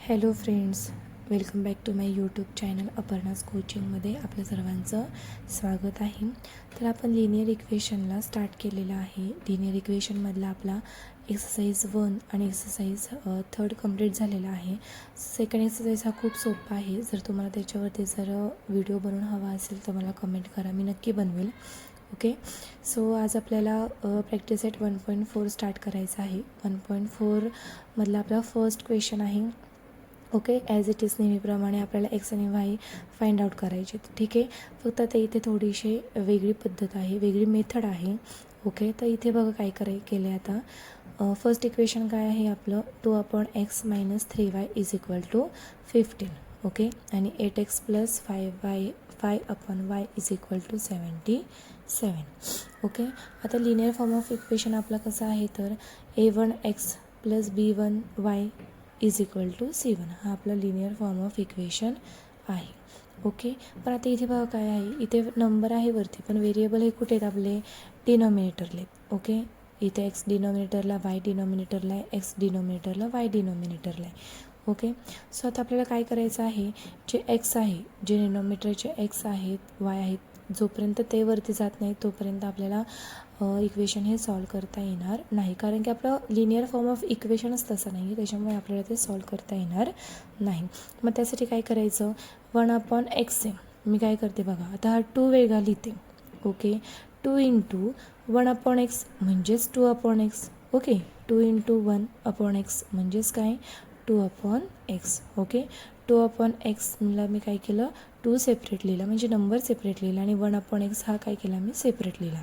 Hello friends, welcome back to my YouTube channel Aparna's कोचिंगमध्ये आपलं सर्वांचं स्वागत आहे. तर आपण लिनियर इक्वेशनला स्टार्ट केलेलं आहे. लिनियर इक्वेशनमधला आपला एक्सरसाइज 1 आणि एक्सरसाइज 3 कंप्लीट झालेला आहे. सेकंड एक्सरसाइज हा खूप सोपा आहे. जर तुम्हाला त्याच्यावरती जर व्हिडिओ बनवून हवा असेल तर मला कमेंट करा, मी नक्की बनवेल. ओके, सो आज आपल्याला प्रॅक्टिस सेट 1.4 स्टार्ट करायचं आहे. 1.4 मधला आपला फर्स्ट क्वेश्चन आहे. ओके, ॲज इट इज नेहमीप्रमाणे आपल्याला एक्स आणि वाय फाइंड आउट करायचे. ठीक आहे, फक्त आता इथे थोडीशी वेगळी पद्धत आहे, वेगळी मेथड आहे. ओके, तर इथे बघा काय केलं आहे आता. फर्स्ट इक्वेशन काय आहे आपलं, 2/x - 3y = 15. ओके, आणि 8x + 5y = 77. ओके, आता लिनियर फॉर्म ऑफ इक्वेशन आपला कसा आहे तर a1x + b1y = c1 हा आपला लिनियर फॉर्म ऑफ इक्वेशन आहे. ओके, पण आता इथे बघा काय आहे, इथे नंबर आहे वरती, पण व्हेरिएबल हे कुठे आहेत आपले डिनॉमिनेटरले. ओके, इथे एक्स डिनॉमिनेटरला, वाय डिनॉमिनेटरला आहे, एक्स डिनॉमिनेटरला, वाय डिनॉमिनेटरला आहे. ओके, सो आता आपल्याला काय करायचं आहे, जे एक्स आहे, जे डिनॉमिनेटरचे एक्स आहेत, वाय आहेत, जोपर्यंत ते वरती जात नाही तोपर्यंत आपल्याला इक्वेशन हे सॉल्व करता येणार नाही, कारण की आपलं लिनियर फॉर्म ऑफ इक्वेशनच तसं नाही आहे, त्याच्यामुळे आपल्याला ते सॉल्व करता येणार नाही. मग त्यासाठी काय करायचं, 1/x आहे, मी काय करते बघा, आता हा 2 वेगळा लिहिते. ओके, 2 × 1/x म्हणजेच 2/x. ओके, 2 × 1/x म्हणजेच काय 2/x. ओके, 2/x मला मी काय केलं, 2 सेपरेट लिहिला, म्हणजे नंबर सेपरेट लिहिला, आणि 1/x हा काय केला मी सेपरेट लिहिला.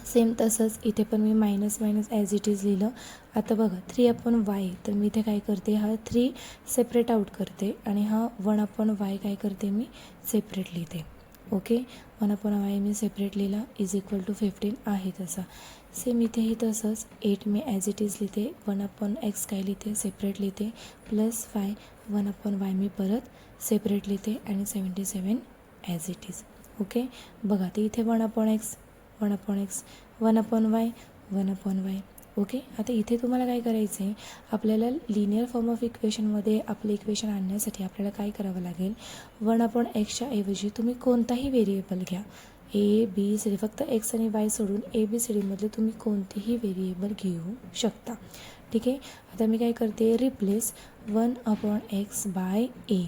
सेम तसंच इथे पण मी मायनस ॲज इट इज लिहिलं. आता बघा 3/y, तर मी इथे काय करते, हा 3 सेपरेट आऊट करते, आणि हा 1/y काय करते मी सेपरेट लिहिते. ओके, 1/y मी सेपरेट लिहिला = 15 आहे तसा. सेम इथेही तसंच 8 मी ॲज इट इज लिहिते, 1/x काय लिहिते सेपरेट लिहिते, +5 1/y मी परत सेपरेट लिहिते, आणि 77 ॲज इट इज. ओके, बघा ते इथे 1/x 1/y 1/y. ओके, आता इथे तुम्हाला काय करायचं आहे, आपल्याला लिनियर फॉर्म ऑफ इक्वेशनमध्ये आपलं इक्वेशन आणण्यासाठी आपल्याला काय करावं लागेल, 1/xच्या ऐवजी तुम्ही कोणताही व्हेरिएबल घ्या, A, B, C, फक्त एक्स आणि वाय सोडून ABCDमधले तुम्ही कोणतेही व्हेरिएबल घेऊ शकता. ठीक आहे, आता मी काय करते, रिप्लेस 1/x बाय A,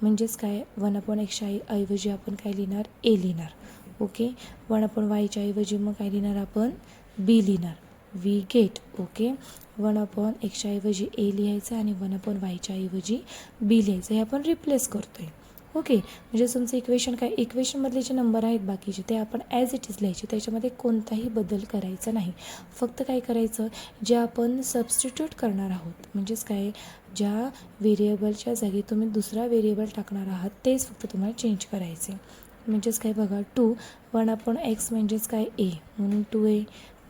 म्हणजेच काय 1/xच्या ऐवजी आपण काय लिहिणार, A लिहिणार. ओके, 1/yच्या ऐवजी मग काय लिहिणार आपण, B लिहिणार. We get. ओके, 1/xच्या ऐवजी A लिहायचं आणि 1/yच्या ऐवजी B लिहायचं, हे आपण रिप्लेस करतो आहे. ओके, म्हणजे तुमचं इक्वेशन काय, इक्वेशनमधले जे नंबर आहेत बाकीचे ते आपण ॲज इट इज लिहायचे, त्याच्यामध्ये कोणताही बदल करायचा नाही. फक्त काय करायचं, जे आपण सबस्टिट्यूट करणार आहोत, म्हणजेच काय, ज्या व्हेरिएबलच्या जागी तुम्ही दुसरा व्हेरिएबल टाकणार आहात तेच फक्त तुम्हाला चेंज करायचे. म्हणजेच काय बघा, 1/x म्हणजेच काय A, म्हणून 2A,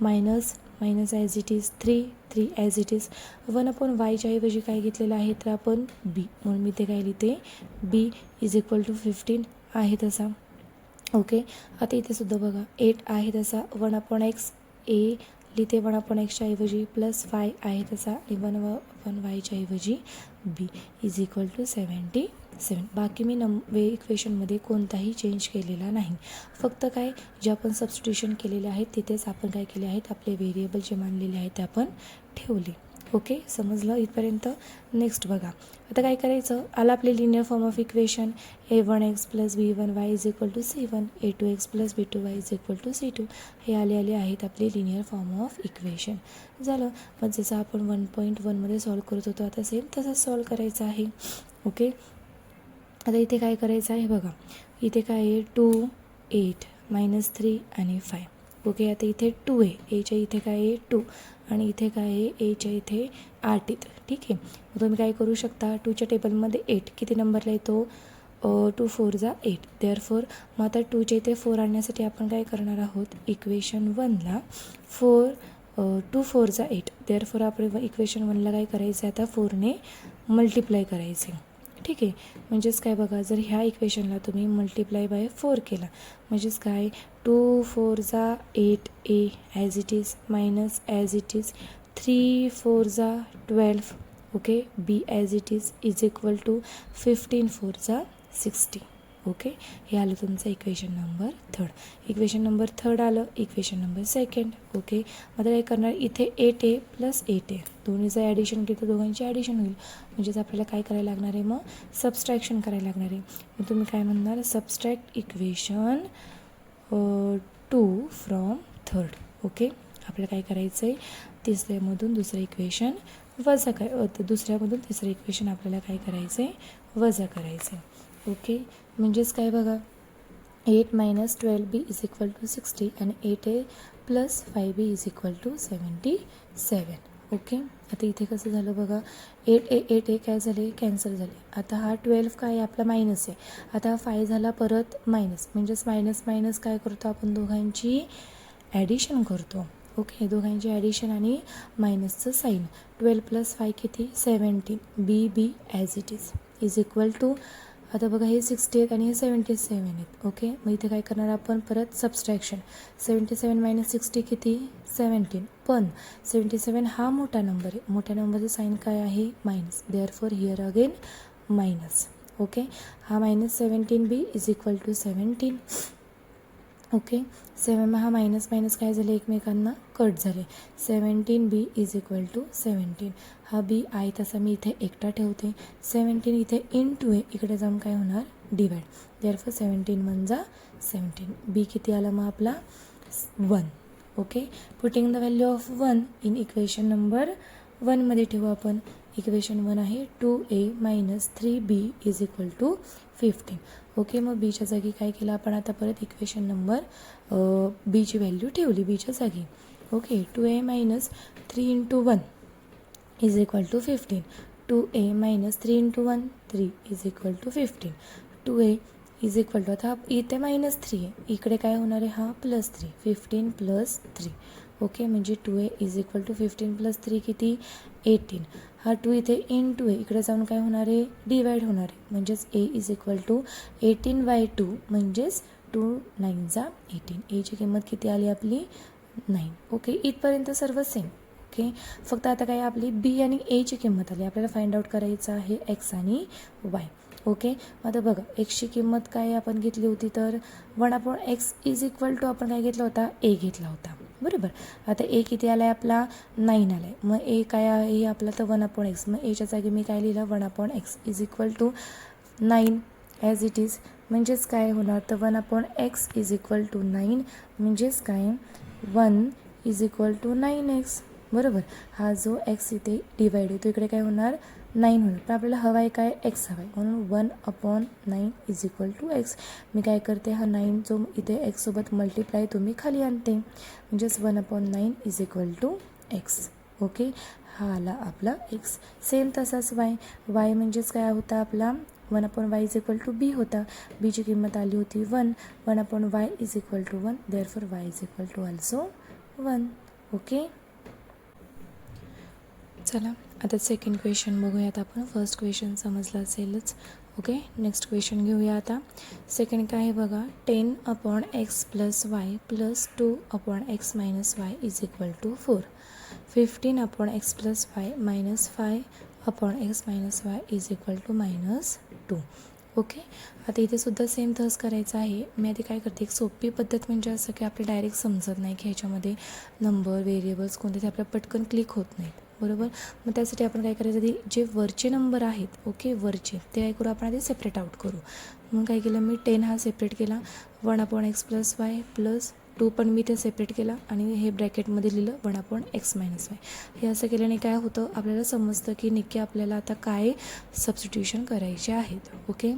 minus as it is 3 as it is. 1/yच्या ऐवजी काय घेतलेलं आहे तर आपण B, म्हणून मी ते काय लिहिते, B = 15 आहे तसा. ओके, आता इथे सुद्धा बघा 8 आहे तसा, 1/x A लिहिते 1/xच्या ऐवजी, +5 आहे तसा, आणि 1/yच्या ऐवजी B = 77. बाकी मी इक्वेशनमध्ये कोणताही चेंज केलेला नाही. फक्त काय, जे आपण सबस्टिट्यूशन केलेले आहेत तिथेच आपण काय केले आहेत, आपले व्हेरिएबल जे मानलेले आहेत ते आपण ठेवले. ओके, समजलं इथपर्यंत. नेक्स्ट बघा, आता काय करायचं, आला आपले linear form of equation, a1x + b1y = c1, a2x + b2y = c2, हे आले आहेत आपले लिनियर फॉर्म ऑफ इक्वेशन. झालं, मग जसं आपण 1.1मध्ये सॉल्व करत होतो आता सेम तसंच सॉल्व करायचं आहे. ओके, आता इथे काय करायचं आहे बघा, इथे काय आहे 2 8 -3 आणि 5. ओके, आता इथे 2 आहे, एच्या इथे काय आहे 2, आणि इथे काय आहे एच्या इथे 8 आहेत. ठीक आहे, मग तुम्ही काय करू शकता, 2च्या टेबलमध्ये 8 किती नंबरला येतो, 2 4 = 8. देअरफॉर मग आता 2च्या इथे 4 आणण्यासाठी आपण काय करणार आहोत, इक्वेशन 1ला 2 4 = 8. देअरफॉर आपण इक्वेशन 1ला काय करायचं आहे, आता 4ने मल्टिप्लाय करायचे. ठीक आहे, म्हणजेच काय बघा, जर ह्या इक्वेशनला तुम्ही मल्टिप्लाय बाय 4 केला, म्हणजेच काय 2 4 = 8A as it is, minus as it is 3 4 = 12 okay. B as it is equal to 15 4 जा 60. ओके. हे आलं तुमचं इक्वेशन नंबर 3. इक्वेशन नंबर 3 आलं. Equation number 2. ओके. आता काय करणार, इथे 8a प्लस 8a दोन्हीचं ॲडिशन केलं तर दोघांची ॲडिशन होईल. म्हणजेच आपल्याला काय करायला लागणार आहे, मग सबस्ट्रॅक्शन करायला लागणार आहे. मग तुम्ही काय म्हणणार, subtract equation 2 from 3rd. Okay. आपल्याला काय करायचं आहे, तिसऱ्यामधून दुसरं इक्वेशन वजा दुसऱ्यामधून तिसरं इक्वेशन आपल्याला काय करायचं आहे, वजा करायचं आहे. ओके. म्हणजेच काय बघा, 8 - 12b इज इक्वल टू 60 आणि 8a plus 5b is equal to 77. Okay. आता इथे कसं झालं बघा, 8a काय झाले, कॅन्सल झाले. आता हा 12 काय आपला मायनस आहे. आता हा 5 झाला परत मायनस. म्हणजेच मायनस मायनस काय करतो आपण, दोघांची ॲडिशन करतो. ओके. दोघांची ॲडिशन आणि मायनसचं साईन. 12 + 5 किती, 17. B as it is equal to, आता बघा हे 60 आहेत आणि हे 77 आहेत. ओके. मग इथे काय करणार आपण, परत सबस्ट्रॅक्शन. 77 - 60 किती, 17. पण 77 हा मोठा नंबर आहे. मोठ्या नंबरचं साईन काय आहे, minus. Therefore here again minus. Okay. हा -17b is equal to 17. Okay. 7 हा मायनस मायनस काय झाले, एकमेकांना कट झाले. 17b is equal to 17. हा बी आहे तसा मी इथे एकटा ठेवते. 17 इथे इंटू आहे, इकडे जाऊन काय होणार, डिवाइड. देअरफॉर 17 1 जा 17. बी किती आला मग आपला, 1. Okay. Putting the value of 1 in equation number 1 मध्ये ठेवू आपण. इक्वेशन 1 आहे 2a - 3b is equal to 15. Okay. मग बीच्या जागी काय केलं आपण, आता परत इक्वेशन नंबर बीची व्हॅल्यू ठेवली बीच्या जागी. Okay. 2a - 3 × 1 is equal to 15. 2a - 3 × 1 3 is equal to 15. 2a is equal to, आता इथे -3 आहे, इकडे काय होणार आहे, हा +3. 15 + 3. ओके. म्हणजे 2a इज इक्वल टू 15 + 3 किती, 18. हा 2 इथे इंटू आहे, इकडे जाऊन काय होणार आहे, डिवाइड होणार आहे. म्हणजेच a इज इक्वल टू 18/2 म्हणजेच 2 9 जा 18. एची किंमत किती आली आपली, 9. ओके. इथपर्यंत सर्व सेम. ओके. फक्त आता काय आपली बी आणि एची किंमत आली. आपल्याला फाइंड आउट करायचं आहे एक्स आणि वाय. ओके. आता बघा, एक्सची किंमत काय आपण घेतली होती, तर 1/x इज इक्वल टू आपण काय घेतला होता, ए घेतला होता. बरोबर. आता ए किती आला आहे आपला, 9 आला आहे. मग ए काय आहे आपला, तर 1/x. मग एच्या जागी मी काय लिहिलं, 1/x is equal to 9 as it is. म्हणजेच काय होणार, तर 1/x इज इक्वल टू 9. म्हणजेच काय, 1 इज इक्वल टू 9x. बरोबर. हा जो एक्स इथे डिवाइड आहे तो इकडे काय होणार, 9 होणार. पण आपल्याला हवा आहे काय, एक्स हवा आहे. म्हणून 1/9 इज इक्वल टू एक्स. मी काय करते, हा 9 जो इथे एक्ससोबत मल्टिप्लाय तुम्ही खाली आणते. म्हणजेच 1/9 is equal to X. Okay. हा आला आपला एक्स. सेम तसाच वाय म्हणजेच काय होता आपला, 1/y is equal to be होता. बीची किंमत आली होती 1. 1/y is equal to 1. Therefore y is equal to also 1. Okay. चला आता सेकंड क्वेश्चन बघूयात आपण. फर्स्ट क्वेश्चन समजलं असेलच. ओके. नेक्स्ट क्वेश्चन घेऊया आता. सेकंड काय आहे बघा, 10/x + y + 2/x - y is equal to 4. 15/x + y - 5/x - y is equal to -2. Okay. आता इथे सुद्धा सेम तसं करायचं आहे. मी आधी काय करते, एक सोपी पद्धत म्हणजे असं की आपल्याला डायरेक्ट समजत नाही की ह्याच्यामध्ये नंबर व्हेरिएबल्स कोणते ते आपल्याला पटकन क्लिक होत नाहीत. बरोबर. मग त्यासाठी आपण काय करायचं, आधी जे वरचे नंबर आहेत, ओके, वरचे ते काय करू आपण, आधी सेपरेट आउट करू. म्हणून काय केलं मी, 10 हा सेपरेट केला. 1/x + y + 2 पण मी ते सेपरेट केला आणि हे ब्रॅकेटमध्ये लिहिलं 1/x - y. हे असं केल्याने काय होतं, आपल्याला समजतं की नक्की आपल्याला आता काय सबस्टिट्यूशन करायचे आहेत. ओके.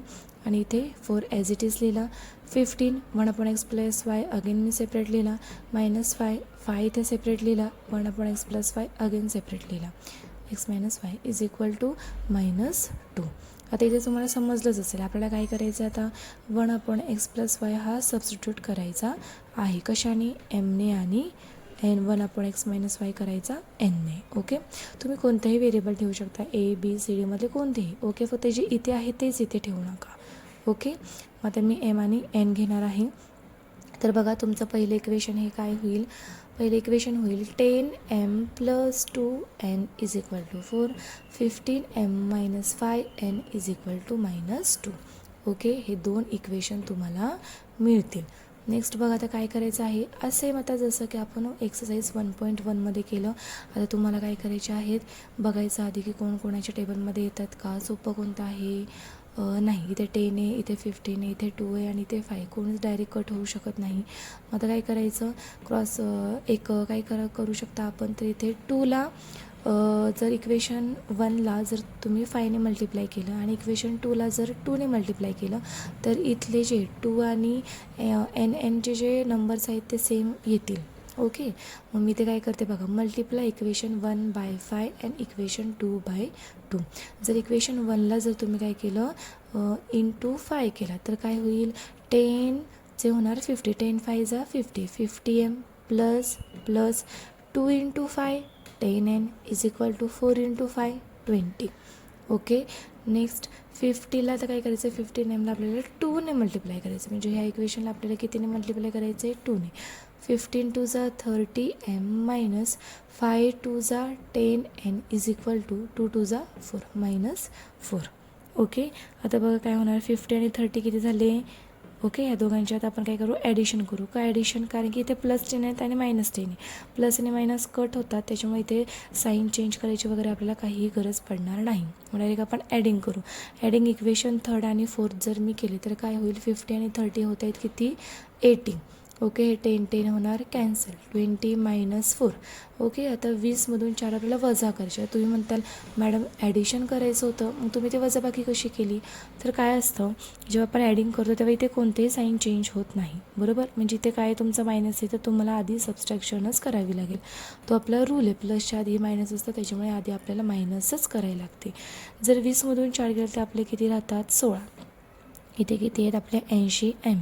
आणि इथे 4 ॲज इट इज लिहिला. 15 1/x + y अगेन मी सेपरेट लिहिला. -5 इथे सेपरेट लिहिला. 1/x + y अगेन सेपरेट लिहिला. x - y is equal to -2. आता इथे तुम्हाला समजलंच असेल आपल्याला काय करायचं आहे. आता 1/x + y हा सबस्टिट्यूट करायचा आहे. कशाने, एमने आणि 1/x - y करायचा एनने. ओके. तुम्ही कोणतेही व्हेरिएबल ठेवू शकता, A, B, C, Dमध्ये कोणतेही. ओके. फक्त जे इथे आहे तेच इथे ठेवू नका. ओके. मग आता मी एम आणि एन घेणार आहे. तर बघा तुमचं पहिलं इक्वेशन हे काय होईल, पहिलं इक्वेशन होईल 10m + 2n = 4, 15m - 5n = -2. Okay, हे 2 इक्वेशन तुम्हाला मिळतील. नेक्स्ट बघा आता काय करायचं आहे, असे आता जसं की आपण एक्सरसाइज 1.1मध्ये केलं. आता तुम्हाला काय करायचे आहेत बघायचं आधी की कोणाच्या टेबलमध्ये येतात का, सोपं कोणतं आहे. नाही, इथे 10 आहे, इथे 15 आहे, इथे 2 आहे आणि इथे 5, कोणीच डायरेक्ट कट होऊ शकत नाही. मग आता काय करायचं, क्रॉस काय करू शकता आपण, तर इथे 2ला जर इक्वेशन 1ला जर तुम्ही 5ने मल्टिप्लाय केलं आणि इक्वेशन 2ला जर 2ने मल्टिप्लाय केलं तर इथले जे 2 आणि NNचे जे नंबर्स आहेत ते सेम येतील. ओके, मग मी ते काय करते बघा, मल्टिप्लाय इक्वेशन 1/5 अँड इक्वेशन 2/2. जर इक्वेशन 1ला जर तुम्ही काय केलं इंटू 5 केला तर काय होईल, 10 चे होणार 50, 10 5 जा 50, 50m plus 2 × 5 10n = 4 × 5 20. Okay, next 50ला तर काय करायचं, 15mला आपल्याला 2ने मल्टिप्लाय करायचं, म्हणजे ह्या इक्वेशनला आपल्याला कितीने मल्टिप्लाय करायचं आहे, 2ने. 15 2 जा 30m - 5 2 जा 10n = 2 2 जा 4 -4. ओके, आता बघा काय होणार, 50 आणि 30 किती झाले. ओके, या दोघांच्यात आपण काय करू, ॲडिशन करू. का ॲडिशन, कारण की इथे +10 आहेत आणि -10 आहे. प्लस आणि मायनस कट होतात, त्याच्यामुळे इथे साईन चेंज करायची वगैरे आपल्याला काहीही गरज पडणार नाही. डायरेक्ट आपण ॲडिंग करू. ॲडिंग इक्वेशन 3rd आणि 4th जर मी केले तर काय होईल, 50 आणि 30 होत आहेत किती, 80. ओके, हे 10 होणार कॅन्सल, 20 - 4. ओके, आता 20मधून 4 आपल्याला वजा करायचे. तुम्ही म्हणताल मॅडम ॲडिशन करायचं होतं, मग तुम्ही ते वजाबाकी कशी केली. तर काय असतं, जेव्हा आपण ॲडिंग करतो तेव्हा इथे कोणतेही साईन चेंज होत नाही, बरोबर. म्हणजे इथे काय तुमचं मायनस आहे तर तुम्हाला आधी सबस्ट्रॅक्शनच करावी लागेल. तो आपला रूल आहे, प्लसच्या आधी मायनस असतं, त्याच्यामुळे आधी आपल्याला मायनसच करायला लागते. जर 20मधून 4 गेलं तर आपले किती राहतात, 16. इथे किती आहेत आपले 80m.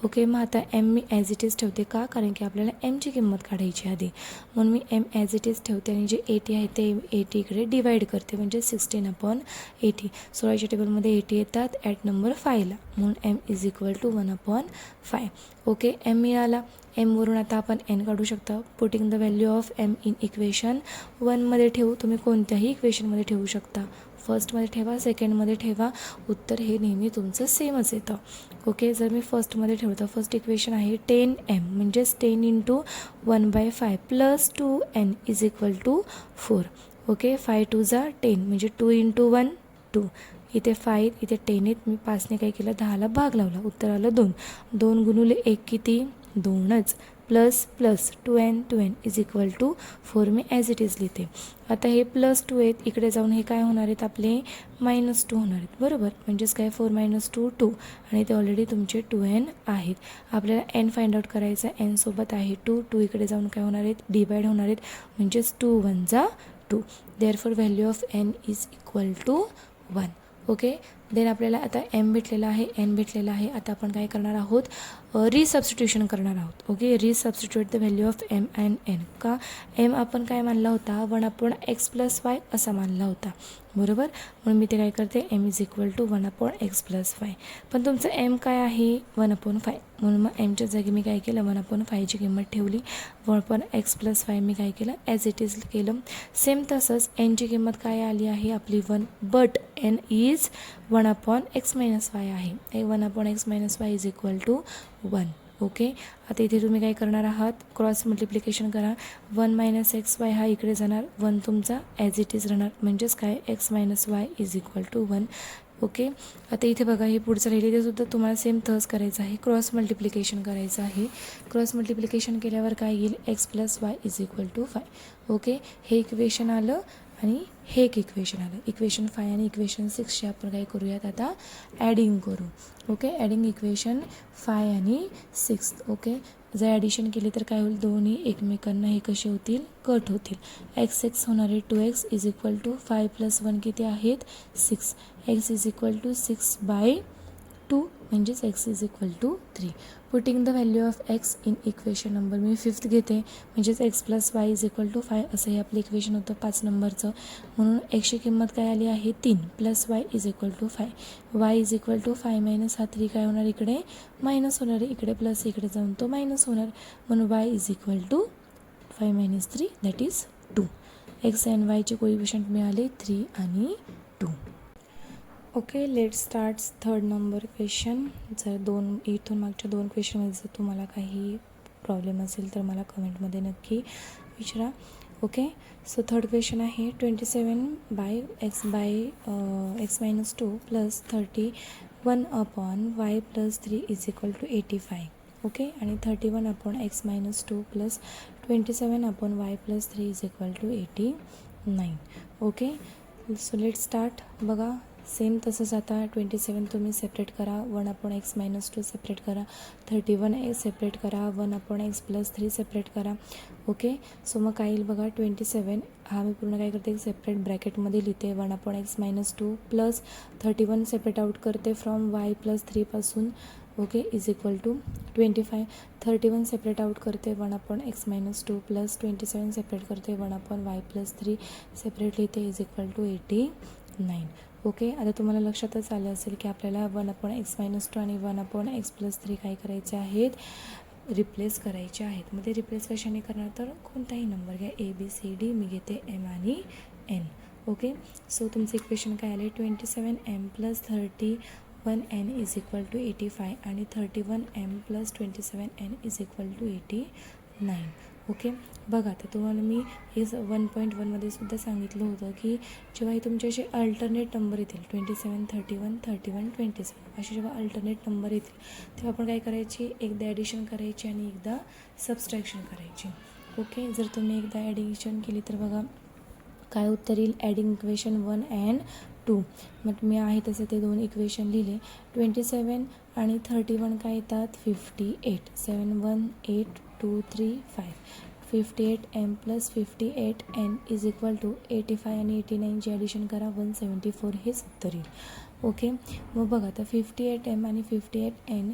ओके, मग आता m me as it is ठेवते का, कारण की आपल्याला mची किंमत काढायची आधी, म्हणून मी m ॲज इट इज ठेवते आणि जे 80 आहे ते 80 इकडे डिवाईड करते, म्हणजे 16/80. 16च्या टेबलमध्ये 80 येतात ॲट नंबर 5ला, म्हणून m = 1/5. ओके, m मिळाला. mवरून आता आपण n काढू शकता. Putting the value of m in equation 1मध्ये ठेवू, तुम्ही कोणत्याही इक्वेशनमध्ये ठेवू शकता. फर्स्टमध्ये ठेवा, सेकंडमध्ये ठेवा, उत्तर हे नेहमी तुमचं सेमच येतं. ओके, जर मी फर्स्टमध्ये ठेवतं, फर्स्ट इक्वेशन आहे 10m म्हणजेच 10 × 1/5 + 2n = 4. ओके, 5 2 जा 10 म्हणजे 2 × 1 2. इथे 5 इथे 10 आहेत, मी 5ने काय केलं, 10ला भाग लावला, उत्तर आलं 2. 2 × 1 किती, 2च, प्लस 2n = 4 मी ॲज इट इज लिहिते. आता हे +2 आहेत, इकडे जाऊन हे काय होणार आहेत आपले -2 होणार आहेत, बरोबर. म्हणजेच काय, 4 - 2 2, आणि ते ऑलरेडी तुमचे 2n आहेत. आपल्याला n फाइंड आउट करायचा, n सोबत आहे 2 इकडे जाऊन काय होणार आहेत, डिवाईड होणार आहेत, म्हणजेच 2 1 जा 2. Therefore value of n = 1. Okay, then आपल्याला आता m भेटलेला आहे, n भेटलेला आहे. आता आपण काय करणार आहोत, रिसबस्टिट्यूशन करणार आहोत. Okay, resubstitute the value of m and n. का, m आपण काय मानला होता, 1/x + y असा मानला होता, बरोबर. म्हणून मी ते काय करते, m = 1/x + y. पण तुमचं m काय आहे, 1/5, म्हणून मग mच्या जागी मी काय केलं, 1/5ची किंमत ठेवली. 1/x + y मी काय केलं, ॲज इट इज केलं. सेम तसंच nची किंमत काय आली आहे आपली 1, but n is 1/x - y आहे. 1/x - y = 1. ओके, आता इथे तुम्ही काय करणार आहात, क्रॉस मल्टिप्लिकेशन करा. 1 - xy हा इकडे जाणार, 1 तुमचा ॲज इट इज राहणार, म्हणजेच काय, x - y = 1. ओके, आता इथे बघा, हे पुढचं राहिले ते सुद्धा तुम्हाला सेम तहच करायचं आहे, क्रॉस मल्टिप्लिकेशन करायचं आहे. क्रॉस मल्टिप्लिकेशन केल्यावर काय येईल, x + y = 5. ओके, हे इक्वेशन आलं आणि हे एक इक्वेशन आलं. इक्वेशन 5 आणि इक्वेशन 6ची आपण काय करूयात आता, ॲडिंग करू. ओके, ॲडिंग इक्वेशन 5 आणि 6. ओके, जर ॲडिशन केली तर काय होईल, दोन्ही एकमेकांना हे कसे होतील, कट होतील. x होणार आहे 2x = 5 + 1 किती आहेत, 6. x = 6/2. 2 म्हणजेच x is equal to 3. Putting the value of x in equation number मी 5th घेते, म्हणजेच x plus Y is equal to 5 असं हे आपलं इक्वेशन होतं 5 नंबरचं. म्हणून xची किंमत काय आली आहे 3 plus Y is equal to 5. Y is equal to 5 minus हा 3 काय होणार, इकडे मायनस होणार आहे, इकडे प्लस इकडे जाऊन तो मायनस होणार. म्हणून y is equal to 5 minus 3 that is 2. X and वायचे कोइफिशियंट मिळाले 3 आणि 2. Okay, let start third number question. जर इथून मागच्या 2 क्वेश्चनमध्ये जर तुम्हाला काही प्रॉब्लेम असेल तर मला कमेंटमध्ये नक्की विचारा. ओके, सो थर्ड क्वेश्चन आहे 27 by X minus 2 plus 31 upon Y plus 3 is equal to 85. Okay, आणि 31 upon X minus 2 plus 27 upon Y plus 3 is equal to 89. Okay, so let start. बघा सेम तसंच आता 27 तुम्ही सेपरेट करा, 1 upon X minus 2 separate करा, 31 separate करा, 1 upon x plus 3 separate करा. Okay, so मग काय येईल बघा 27 हा मी पूर्ण काय करते सेपरेट ब्रॅकेटमध्ये लिहिते, 1 upon X minus 2 plus 31 separate out करते फ्रॉम वाय प्लस 3 पासून. Okay, is equal to 25. 31 separate out करते, 1 upon X minus 2 plus 27 separate करते, 1 अपॉन वाय प्लस 3 सेपरेट लिहिते, इज इक्वल टू 89. ओके, आता तुम्हाला लक्षातच आलं असेल की आपल्याला 1 अपॉन एक्स मायनस 2 आणि 1 अपॉन एक्स प्लस 3 काय करायचे आहेत, रिप्लेस करायचे आहेत. मग ते रिप्लेस कशाने करणार, तर कोणताही नंबर घ्या, ABCD, मी घेते M आणि N. ओके, सो तुमचं इक्वेशन काय आले 27M plus 31N is equal to 85 आणि 31M plus 27N is equal to 89. Okay, बघा आता तुम्हाला मी हे 1.1मध्ये सुद्धा सांगितलं होतं की जेव्हा हे तुमचे असे अल्टरनेट नंबर येतील 27, 31, 31, 27 असे जेव्हा अल्टरनेट नंबर येतील तेव्हा आपण काय करायची, एकदा ॲडिशन करायची आणि एकदा सबस्ट्रॅक्शन करायची. ओके, जर तुम्ही एकदा ॲडिशन केली तर बघा काय उत्तर येईल, ॲडिंग इक्वेशन 1 अँड 2. मग मी आहे तसे ते 2 इक्वेशन लिहिले. 27 आणि 31 काय येतात 58, 7 1 8 2 3 5. 58M plus 58N is equal to 85 आणि 89ची ॲडिशन करा 174 हेच उत्तर येईल. ओके, मग बघा आता 58M आणि 58N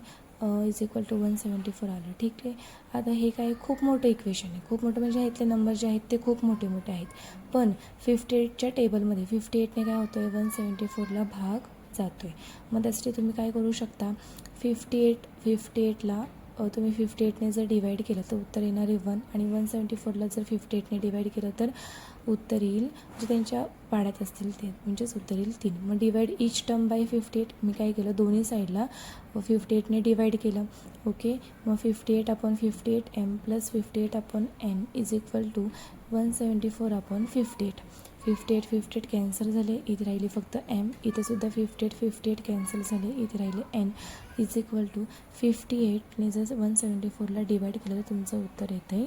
इज इक्वल टू 174 आलं. ठीक आहे, आता हे काय खूप मोठं इक्वेशन आहे, खूप मोठं म्हणजे इथले नंबर जे आहेत ते खूप मोठे मोठे आहेत. पण 58च्या टेबलमध्ये 58ने काय होतं आहे 174ला भाग जातो आहे. मग त्यासाठी तुम्ही काय करू शकता, 58ला तुम्ही 58ने जर डिवाईड केलं तर उत्तर येणार आहे 1 आणि 174ला जर 58ने डिवाईड केलं तर उत्तर येईल जे त्यांच्या पाड्यात असतील ते, म्हणजेच उत्तर येईल 3. मग डिवाईड ईच टर्म बाय 58 मी काय केलं दोन्ही साईडला 58ने डिवाईड केलं. ओके, मग 58 upon 58M plus 58 upon N is equal to 174 upon 58. 58 cancel झाले, इथे राहिले फक्त M, इथेसुद्धा 58 कॅन्सल झाले, इथे राहिले N इज इक्वल टू 58ने जर 174ला डिवाईड केलं तर तुमचं उत्तर येतं आहे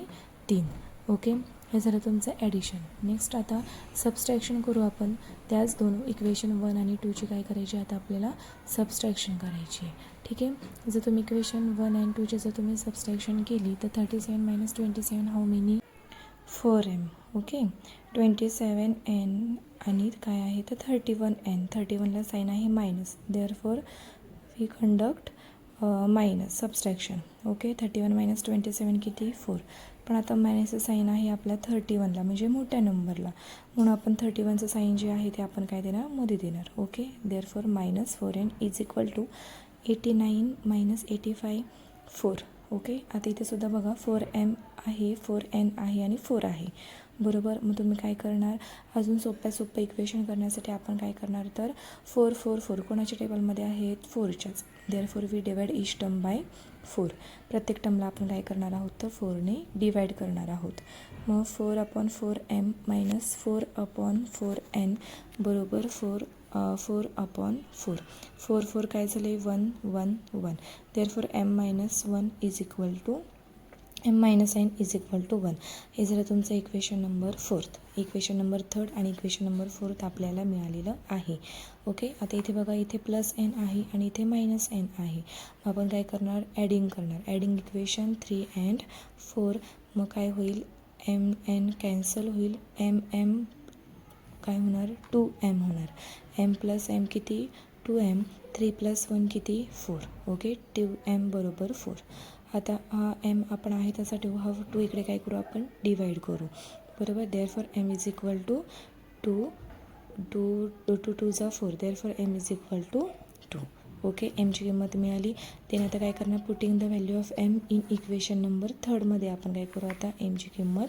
3. ओके, हे झालं तुमचं ॲडिशन. नेक्स्ट आता सबस्ट्रॅक्शन करू आपण. त्याच 2 इक्वेशन 1 आणि 2ची काय करायची, आता आपल्याला सबस्ट्रॅक्शन करायची आहे. ठीक आहे, जर तुम्ही इक्वेशन 1 अँड 2चे जर तुम्ही सबस्ट्रॅक्शन केली तर 37 minus 27 how many 4M. Okay, 27N आणि काय आहे तर 31N. 31ला साईन आहे minus, therefore we conduct minus subtraction. Okay, 31 minus 27 किती 4. पण आता मायनसचं साईन आहे आपल्या 31ला म्हणजे मोठ्या नंबरला, म्हणून आपण 31चं साईन जे आहे ते आपण काय देणार मध्ये देणार. Okay, therefore minus 4N is equal to 89 minus 85 4. Okay, आता इथे सुद्धा बघा 4M आहे, 4N आहे आणि 4 आहे, बरोबर. मग तुम्ही काय करणार, अजून सोप्या इक्वेशन करण्यासाठी आपण काय करणार तर 4 4 4 कोणाच्या टेबलमध्ये आहेत 4च्याच, therefore we divide each term by 4. प्रत्येक टर्मला आपण काय करणार आहोत तर 4ने डिवाईड करणार आहोत. मग 4 upon 4M minus 4 upon 4N बरोबर 4 अपॉन 4. 4 4 काय झाले 1 1 1, therefore M minus 1 is equal to M minus N is equal to 1. हे झालं तुमचं इक्वेशन नंबर 4. इक्वेशन नंबर 3 आणि इक्वेशन नंबर 4 आपल्याला मिळालेलं आहे. ओके, आता इथे बघा इथे प्लस N आहे आणि इथे मायनस N आहे. आपण काय करणार ॲडिंग करणार, ॲडिंग इक्वेशन 3 अँड 4. मग काय होईल M N कॅन्सल होईल, M M काय होणार 2M होणार. M प्लस M किती 2m 3 + 1 किती 4. ओके 2m बरोबर 4. आता हा m आपण आहे तसा ठेवू, हा 2 इकडे काय करू आपण डिवाईड करू बरोबर. Therefore m is equal to 2 2 जा 4. Therefore m is equal to 2. Okay एमची किंमत मिळाली. देन आता काय करणार, putting the value of m in equation number 3मध्ये आपण काय करू आता एमची किंमत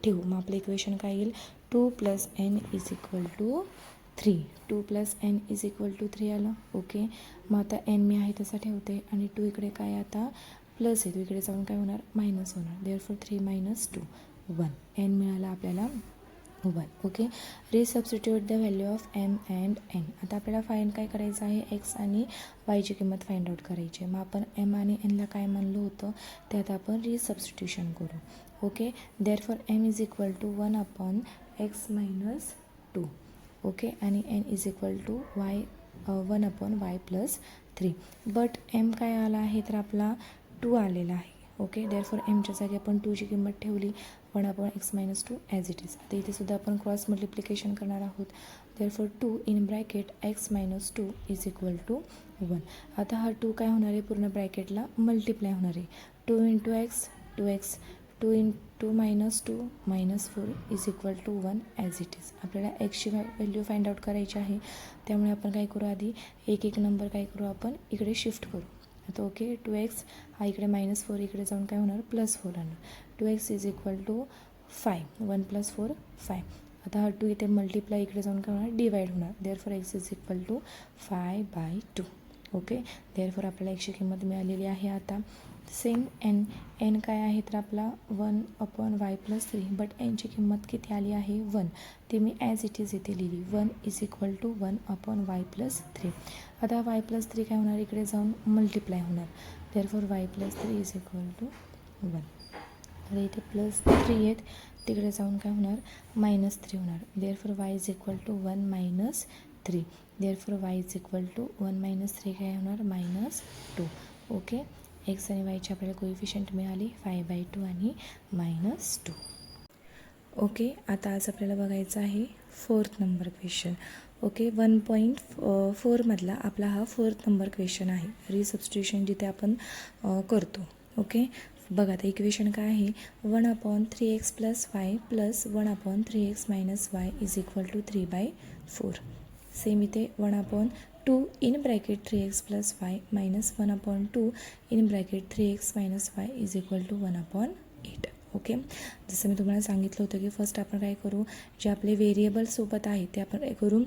ठेवू. मग आपलं इक्वेशन काय येईल 2 + n is equal to 3. 2 + n is equal to 3 आलं. ओके मग आता n मी आहे तसा ठेवते आणि 2 इकडे काय आता प्लस आहे, 2 इकडे जाऊन काय होणार मायनस होणार. देअरफॉर 3 - 2 1. n मिळाला आपल्याला 1. Okay resubstitute the value of m and n. आता आपल्याला फाइंड काय करायचं आहे, एक्स आणि वायची किंमत फाइंड आउट करायची आहे. मग आपण एम आणि एनला काय मानलं होतं त्यात आपण रिसबस्टिट्यूशन करू. Okay therefore m is equal to 1/x - 2. Okay आणि n is equal to y 1/y + 3. But m काय आला आहे तर आपला 2 आलेला आहे. ओके देअरफॉर एमच्या जागी आपण 2ची किंमत ठेवली 1/x - 2 ॲज इट इज. आता इथे सुद्धा आपण क्रॉस मल्टिप्लिकेशन करणार आहोत. Therefore 2 in bracket x - 2 is equal to 1. आता हा 2 काय होणार आहे पूर्ण ब्रॅकेटला मल्टिप्लाय होणार आहे. 2 × x 2x 2 × 2 - 2 -4 is equal to 1 as it is. आपल्याला एक्सची व्हॅल्यू फाइंड आउट करायची आहे, त्यामुळे आपण काय करू आधी एक नंबर काय करू आपण इकडे शिफ्ट करू. आता ओके 2x हा इकडे -4 इकडे जाऊन काय होणार +4 आणणार. 2x is equal to 5. 1 + 4 5. आता हा 2 इथे मल्टिप्लाय इकडे जाऊन काय होणार डिवाईड होणार. Therefore x is equal to 5/2. Okay therefore आपल्याला एक्सची किंमत मिळालेली आहे. आता सेम n काय आहे तर आपला 1/y + 3. बट nची किंमत किती आली आहे 1. ती मी ॲज इट इज इथे लिहिली 1 इज इक्वल टू 1/y + 3. आता y + 3 काय होणार इकडे जाऊन मल्टिप्लाय होणार. Therefore y + 3 is equal to 1. आता इथे +3 आहेत, तिकडे जाऊन काय होणार -3 होणार. Therefore y is equal to 1 - 3. Therefore y is equal to 1 - 3 काय होणार -2. ओके एक्स आणि वायची आपल्याला कोइफिशियंट मिळाली 5/2 आणि -2. ओके आता आज आपल्याला बघायचं आहे 4th नंबर क्वेश्चन. ओके 1.4मधला आपला हा 4th नंबर क्वेश्चन आहे. रिसबस्टिट्यूशन जिथे आपण करतो. ओके बघा आता इक्वेशन काय आहे 1/3x + y + 1/3x - y is equal to 3/4. Same इथे 1/2 in bracket 3x + y - 1/2 in bracket 3x - y is equal to 1/8. Okay जसं मी तुम्हाला सांगितलं होतं की फर्स्ट आपण काय करू, जे आपले व्हेरिएबल सोबत आहे ते आपण काय करू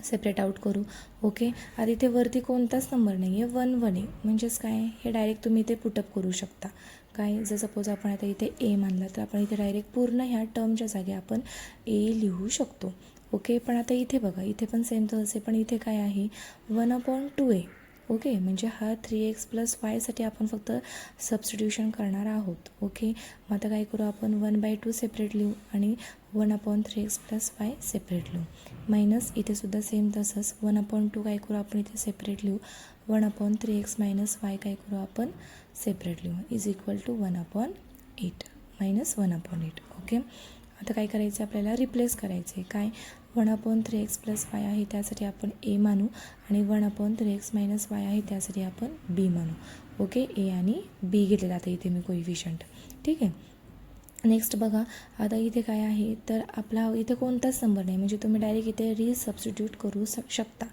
सेपरेट आउट करू. ओके आता इथे वरती कोणताच नंबर नाही आहे 1 1 आहे, म्हणजेच काय हे डायरेक्ट तुम्ही इथे पुटअप करू शकता. काय जर सपोज आपण आता इथे ए मानला तर आपण इथे डायरेक्ट पूर्ण ह्या टर्मच्या जागी आपण ए लिहू शकतो. ओके पण आता इथे बघा इथे पण सेम तसंच आहे, पण इथे काय आहे 1/2 आहे. ओके म्हणजे हा 3x + y आपण फक्त सबस्टिट्यूशन करणार आहोत. ओके मग आता काय करू आपण 1/2 सेपरेट लिहू आणि 1/3x + y सेपरेट लिहू. मायनस इथे सुद्धा सेम तसंच 1/2 काय करू आपण इथे सेपरेट लिहू. 1/3x - y काय करू आपण सेपरेट लिहू इज इक्वल टू 1/8 -1/8. ओके आता काय करायचं आपल्याला रिप्लेस करायचं आहे. काय 1/3x + y आहे त्यासाठी आपण ए मानू आणि 1/3x - y आहे त्यासाठी आपण बी मानू. ओके ए आणि बी घेतलेला आता इथे मी कोइफिशियंट. ठीक आहे नेक्स्ट बघा आता इथे काय आहे तर आपला इथे कोणताच नंबर नाही, म्हणजे तुम्ही डायरेक्ट इथे रिसबस्टिट्यूट करू शकता.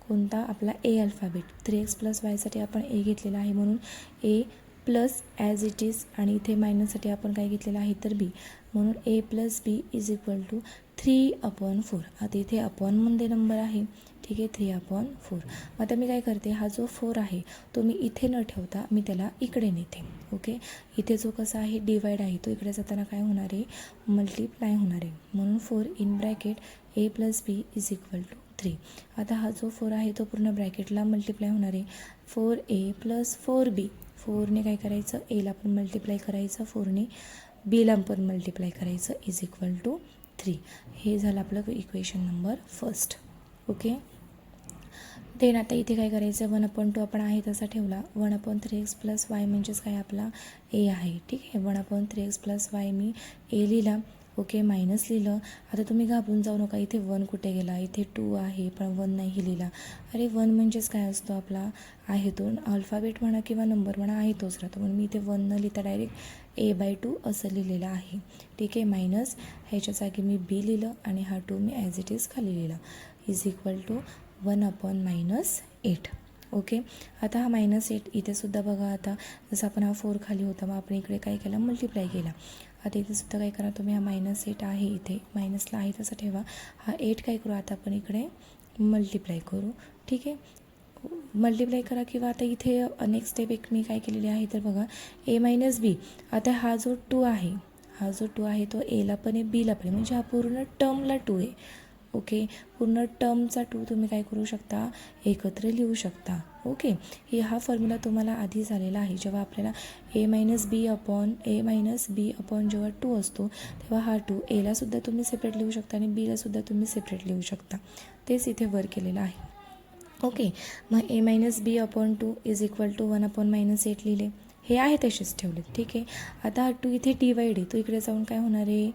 कोणता आपला ए अल्फाबेट 3x + y आपण ए घेतलेला आहे म्हणून ए प्लस ॲज इट इज आणि इथे मायनससाठी आपण काय घेतलेलं आहे तर बी म्हणून ए + बी इज इक्वल टू 3/4. आता इथे अपॉनमध्ये नंबर आहे. ठीक आहे 3/4. आता मी काय करते हा जो 4 आहे तो मी इथे न ठेवता मी त्याला इकडे नेते. ओके इथे जो कसा आहे डिवाईड आहे तो इकडे जाताना काय होणार आहे मल्टिप्लाय होणार आहे. म्हणून 4 in bracket A + B is equal to 3. आता हा जो 4 आहे तो पूर्ण ब्रॅकेटला मल्टिप्लाय होणार आहे. 4a + 4b 4ने काय करायचं एला पण मल्टिप्लाय करायचं 4ने बीला पण मल्टिप्लाय करायचं इज इक्वल टू 3. हे झालं आपलं इक्वेशन नंबर 1. ओके देन आता इथे काय करायचं 1/2 आपण आहे तसा ठेवला. 1/3x + y म्हणजेच काय आपला ए आहे. ठीक आहे 1/3x + y मी ए लिहिला. ओके, मायनस लिहिलं. आता तुम्ही घाबरून जाऊ नका, इथे 1 कुठे गेला, इथे 2 आहे पण 1 नाही लिहिला. अरे 1 म्हणजेच काय असतो आपला, आहे तो अल्फाबेट म्हणा किंवा नंबर म्हणा, आहे तोच राहतो. म्हणून मी इथे 1 न लिहिता डायरेक्ट a/2 असं लिहिलेलं आहे. ठीक आहे, मायनस ह्याच्या जागी मी b लिहिलं आणि हा 2 मी ॲज इट इज खाली लिहिला, इज इक्वल टू 1/-8. ओके, आता हा -8 इथेसुद्धा बघा, आता जसं आपण हा 4 खाली होता मग आपण इकडे काय केला, मल्टिप्लाय केला. आता इथेसुद्धा काय करा तुम्ही, हा -8 आहे इथे, मायनसला आहे तसं ठेवा. हा 8 काय करू आता आपण इकडे मल्टिप्लाय करू. ठीक आहे, मल्टिप्लाय करा. किंवा आता इथे नेक्स्ट स्टेप एक मी काय केलेली आहे तर बघा, a-b. आता हा जो 2 आहे तो एला पण आहे बीला पण आहे, म्हणजे हा पूर्ण टर्मला 2 आहे. ओके, पूर्ण टर्मचा 2 तुम्ही काय करू शकता, एकत्र लिहू शकता. ओके, हा फॉर्म्युला तुम्हाला आधी झालेला आहे. जेव्हा आपल्याला a-b अपॉन जेव्हा 2 असतो तेव्हा हा 2 एलासुद्धा तुम्ही सेपरेट लिहू शकता आणि बीलासुद्धा तुम्ही सेपरेट लिहू शकता. तेच इथे वर केलेलं आहे. ओके, मग a-b upon 2 is equal to 1/-8 लिहिले, हे आहे तसेच ठेवले. ठीक आहे, आता हा 2 इथे डिवाइड आहे, तो इकडे जाऊन काय होणार आहे,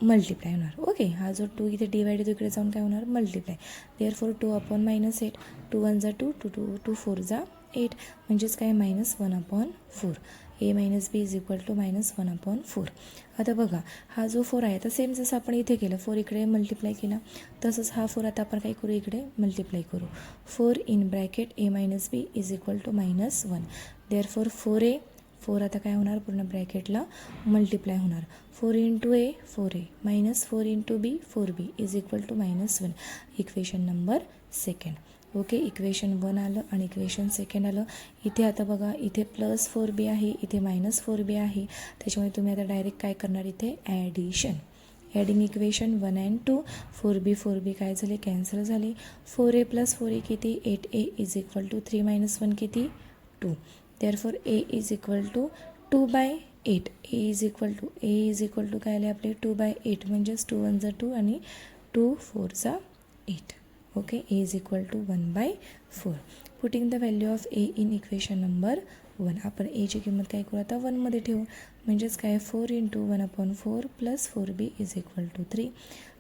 मल्टिप्लाय होणार. ओके, हा जो 2 इथे डिवाइड आहे तो इकडे जाऊन काय होणार, मल्टिप्लाय. देअरफॉर 2/-8, 2 1 जा 2, 2 4 जा 8, म्हणजेच काय -1/4. a-b is equal to -1/4. आता बघा, हा जो 4 आहे आता सेम जसं आपण इथे केलं, 4 इकडे मल्टिप्लाय केला, तसंच हा 4 आता आपण काय करू, इकडे मल्टिप्लाय करू. 4 in bracket a-b is equal to -1. Therefore 4 आता काय होणार, पूर्ण ब्रॅकेटला मल्टिप्लाय होणार. 4 × a 4a -4 × b 4b is equal to -1. Equation number 2. Okay, equation 1 आलं आणि इक्वेशन 2 आलं. इथे आता बघा, इथे +4b आहे, इथे -4b आहे, त्याच्यामुळे तुम्ही आता डायरेक्ट काय करणार, इथे addition. Adding equation 1 and 2, 4b काय झाले, कॅन्सल झाले. 4a + 4a किती, 8a इज इक्वल टू 3 - 1 किती, 2. Therefore a is equal to 2/8. a is equal to काय आले आपले 2/8, म्हणजेच 2 1 जा 2 आणि 2 4 जा 8. Okay, a is equal to 1/4. Putting the value of a in equation number 1. आपण a ची किंमत काय करू आता 1 मध्ये ठेवू, म्हणजेच काय 4 × 1/4 + 4b इज इक्वल टू 3.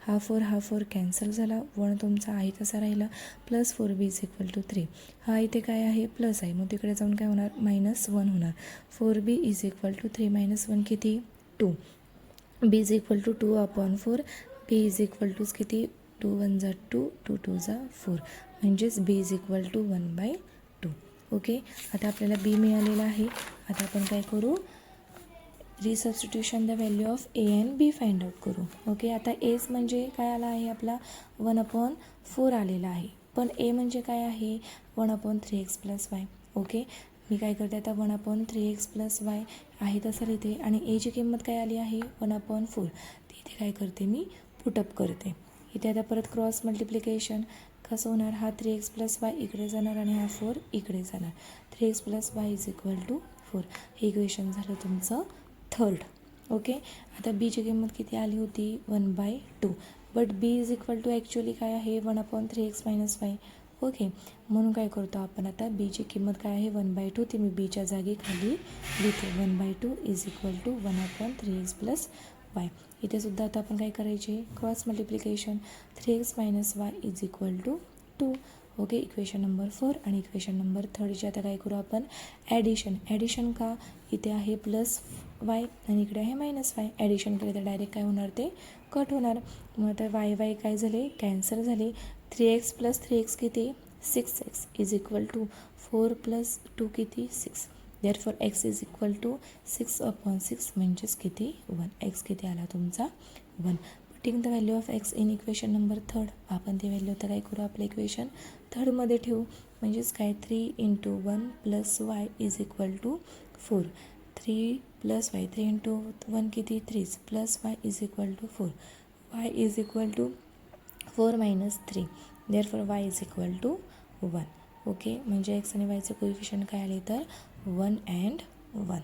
हा 4 कॅन्सल झाला, 1 तुमचा आहे तसा राहिला, +4b इज इक्वल टू 3. हा इथे काय आहे, प्लस आहे, मग तिकडे जाऊन काय होणार, -1 होणार. 4b इज इक्वल टू 3 - 1 किती, 2. b is equal to 2/4. b is equal to किती, 2 1 जा 2, 2 2 जा 4, म्हणजेच b is equal to 1/2. Okay, आता आपल्याला b मिळालेला आहे. आता आपण काय करू, resubstitution the value of a and b find out करू. ओके, आता एस म्हणजे काय आला आहे आपला 1/4 आलेला आहे, पण a म्हणजे काय आहे 1/3x + y. ओके, मी काय करते आता 1/3x + y आहे तसं लिहिते आणि a ची किंमत काय आली आहे 1/4. ती इथे काय करते मी पुटअप करते. इथे आता परत क्रॉस मल्टिप्लिकेशन कसं होणार, हा 3x + y इकडे जाणार आणि हा 4 इकडे जाणार. 3x + y is equal to 4. हे इक्वेशन झालं तुमचं 3rd. ओके, आता b ची किंमत किती आली होती 1/2, but b is equal to actually काय आहे 1/3x - y. ओके, म्हणून काय करतो आपण आता, b ची किंमत काय आहे 1/2, ती मी b च्या जागी खाली लिहिते. 1/2 is equal to 1/3x + y. इथे सुद्धा आता आपण काय करायचे, cross multiplication. 3x - y is equal to 2. Okay, equation number 4 आणि इक्वेशन नंबर 3ची आता काय करू आपण, ॲडिशन का, इथे आहे +y आणि इकडे आहे -y. ॲडिशन केले तर डायरेक्ट काय होणार, ते कट होणार. मग आता y काय झाले, कॅन्सल झाले. 3x + 3x किती, 6x इज इक्वल टू 4 + 2 किती, 6. Therefore x is equal to 6/6, म्हणजेच किती 1. x किती आला तुमचा 1. Putting the value of x in equation number 3rd. आपण ती व्हॅल्यू आता काय करू, आपलं इक्वेशन 3rd मध्ये ठेवू, म्हणजेच काय 3 × 1 + y is equal to 4. 3 + y, 3 × 1 किती 3 + y is equal to 4. y is equal to 4 - 3. Therefore y is equal to 1. Okay, म्हणजे x आणि y चे कोइफिशियंट काय आले तर 1 and 1.